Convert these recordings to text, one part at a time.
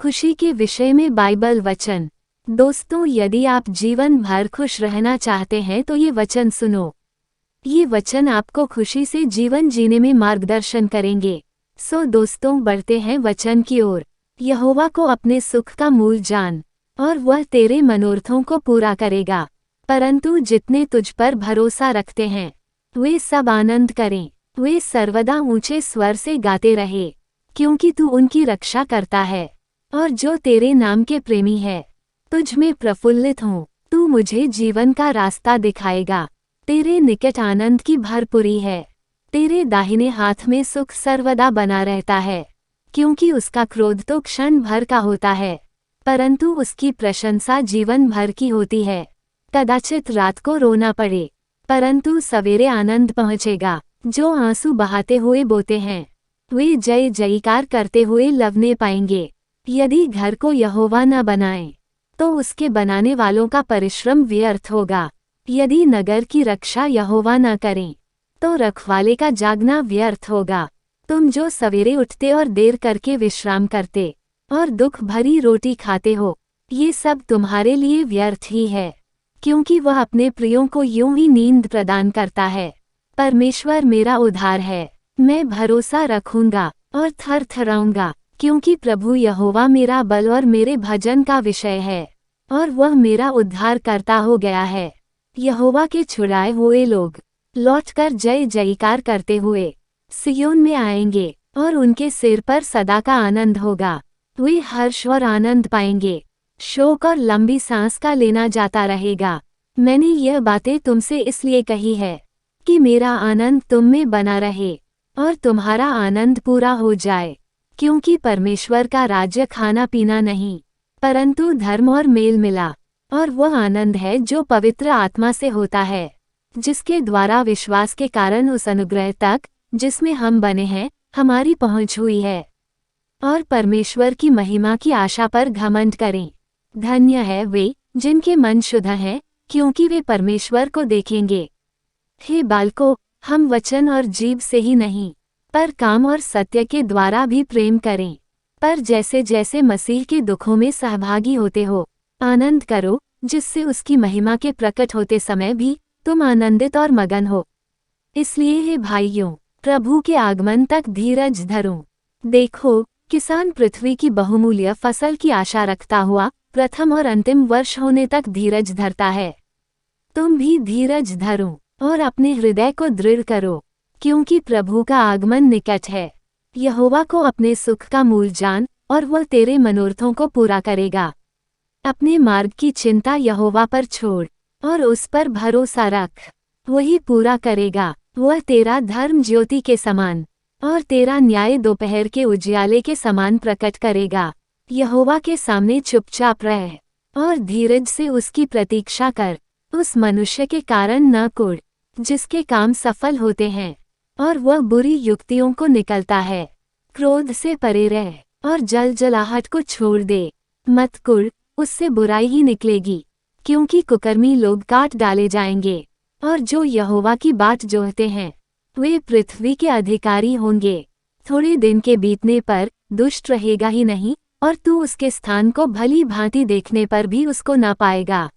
खुशी के विषय में बाइबल वचन। दोस्तों, यदि आप जीवन भर खुश रहना चाहते हैं तो ये वचन सुनो। ये वचन आपको खुशी से जीवन जीने में मार्गदर्शन करेंगे। सो दोस्तों, बढ़ते हैं वचन की ओर। यहोवा को अपने सुख का मूल जान, और वह तेरे मनोरथों को पूरा करेगा। परंतु जितने तुझ पर भरोसा रखते हैं वे सब आनंद करें, वे सर्वदा ऊंचे स्वर से गाते रहे, क्योंकि तू उनकी रक्षा करता है और जो तेरे नाम के प्रेमी है तुझ में प्रफुल्लित हूँ। तू मुझे जीवन का रास्ता दिखाएगा। तेरे निकट आनंद की भरपूरी है, तेरे दाहिने हाथ में सुख सर्वदा बना रहता है। क्योंकि उसका क्रोध तो क्षण भर का होता है, परंतु उसकी प्रशंसा जीवन भर की होती है। कदाचित रात को रोना पड़े, परंतु सवेरे आनंद पहुँचेगा। जो आंसू बहाते हुए बोते हैं वे जय जयकार करते हुए लवने पाएंगे। यदि घर को यहोवा न बनाए तो उसके बनाने वालों का परिश्रम व्यर्थ होगा। यदि नगर की रक्षा यहोवा न करें तो रखवाले का जागना व्यर्थ होगा। तुम जो सवेरे उठते और देर करके विश्राम करते और दुख भरी रोटी खाते हो, ये सब तुम्हारे लिए व्यर्थ ही है, क्योंकि वह अपने प्रियों को यूं ही नींद प्रदान करता है। परमेश्वर मेरा उद्धार है, मैं भरोसा रखूंगा और थर थराऊंगा, क्योंकि प्रभु यहोवा मेरा बल और मेरे भजन का विषय है, और वह मेरा उद्धार करता हो गया है। यहोवा के छुड़ाए हुए लोग लौटकर जय जयकार करते हुए सियोन में आएंगे, और उनके सिर पर सदा का आनंद होगा। वे हर्ष और आनंद पाएंगे, शोक और लंबी सांस का लेना जाता रहेगा। मैंने यह बातें तुमसे इसलिए कही है कि मेरा आनंद तुम में बना रहे और तुम्हारा आनंद पूरा हो जाए। क्योंकि परमेश्वर का राज्य खाना पीना नहीं, परंतु धर्म और मेल मिला, और वह आनंद है जो पवित्र आत्मा से होता है, जिसके द्वारा विश्वास के कारण उस अनुग्रह तक जिसमें हम बने हैं हमारी पहुंच हुई है। और परमेश्वर की महिमा की आशा पर घमंड करें। धन्य है वे जिनके मन शुद्ध हैं, क्योंकि वे परमेश्वर को देखेंगे। हे बालकों, हम वचन और जीभ से ही नहीं पर काम और सत्य के द्वारा भी प्रेम करें। पर जैसे जैसे मसीह के दुखों में सहभागी होते हो, आनंद करो, जिससे उसकी महिमा के प्रकट होते समय भी तुम आनंदित और मगन हो। इसलिए हे भाइयों, प्रभु के आगमन तक धीरज धरो। देखो, किसान पृथ्वी की बहुमूल्य फसल की आशा रखता हुआ प्रथम और अंतिम वर्ष होने तक धीरज धरता है। तुम भी धीरज धरो और अपने हृदय को दृढ़ करो, क्योंकि प्रभु का आगमन निकट है। यहोवा को अपने सुख का मूल जान, और वह तेरे मनोरथों को पूरा करेगा। अपने मार्ग की चिंता यहोवा पर छोड़ और उस पर भरोसा रख, वही पूरा करेगा। वह तेरा धर्म ज्योति के समान और तेरा न्याय दोपहर के उजियाले के समान प्रकट करेगा। यहोवा के सामने चुपचाप रह और धीरज से उसकी प्रतीक्षा कर। उस मनुष्य के कारण न कुढ़ जिसके काम सफल होते हैं और वह बुरी युक्तियों को निकलता है। क्रोध से परे रह और जलाहट को छोड़ दे। मत कुढ़, उससे बुराई ही निकलेगी, क्योंकि कुकर्मी लोग काट डाले जाएंगे, और जो यहोवा की बाट जोहते हैं वे पृथ्वी के अधिकारी होंगे। थोड़े दिन के बीतने पर दुष्ट रहेगा ही नहीं, और तू उसके स्थान को भली भांति देखने पर भी उसको न पाएगा।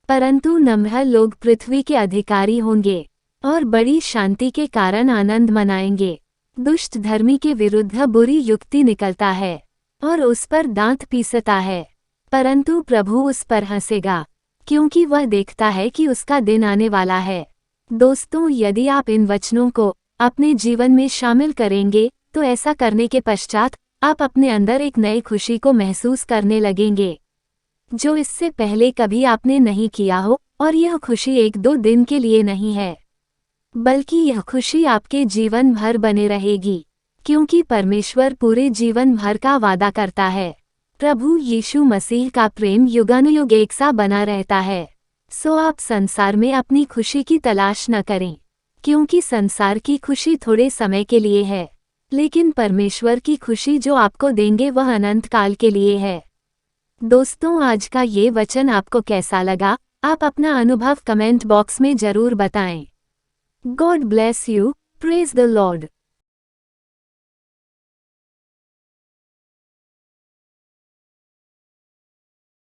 परंतु नम्र लोग पृथ्वी के अधिकारी होंगे और बड़ी शांति के कारण आनंद मनाएंगे। दुष्ट धर्मी के विरुद्ध बुरी युक्ति निकलता है और उस पर दांत पीसता है, परंतु प्रभु उस पर हंसेगा, क्योंकि वह देखता है कि उसका दिन आने वाला है। दोस्तों, यदि आप इन वचनों को अपने जीवन में शामिल करेंगे तो ऐसा करने के पश्चात आप अपने अंदर एक नई खुशी को महसूस करने लगेंगे, जो इससे पहले कभी आपने नहीं किया हो। और यह खुशी एक दो दिन के लिए नहीं है, बल्कि यह खुशी आपके जीवन भर बने रहेगी, क्योंकि परमेश्वर पूरे जीवन भर का वादा करता है। प्रभु यीशु मसीह का प्रेम युगानुयुग एक सा बना रहता है। सो आप संसार में अपनी खुशी की तलाश न करें, क्योंकि संसार की खुशी थोड़े समय के लिए है, लेकिन परमेश्वर की खुशी जो आपको देंगे वह अनंत काल के लिए है। दोस्तों, आज का ये वचन आपको कैसा लगा? आप अपना अनुभव कमेंट बॉक्स में जरूर बताएं। God bless you. Praise the Lord.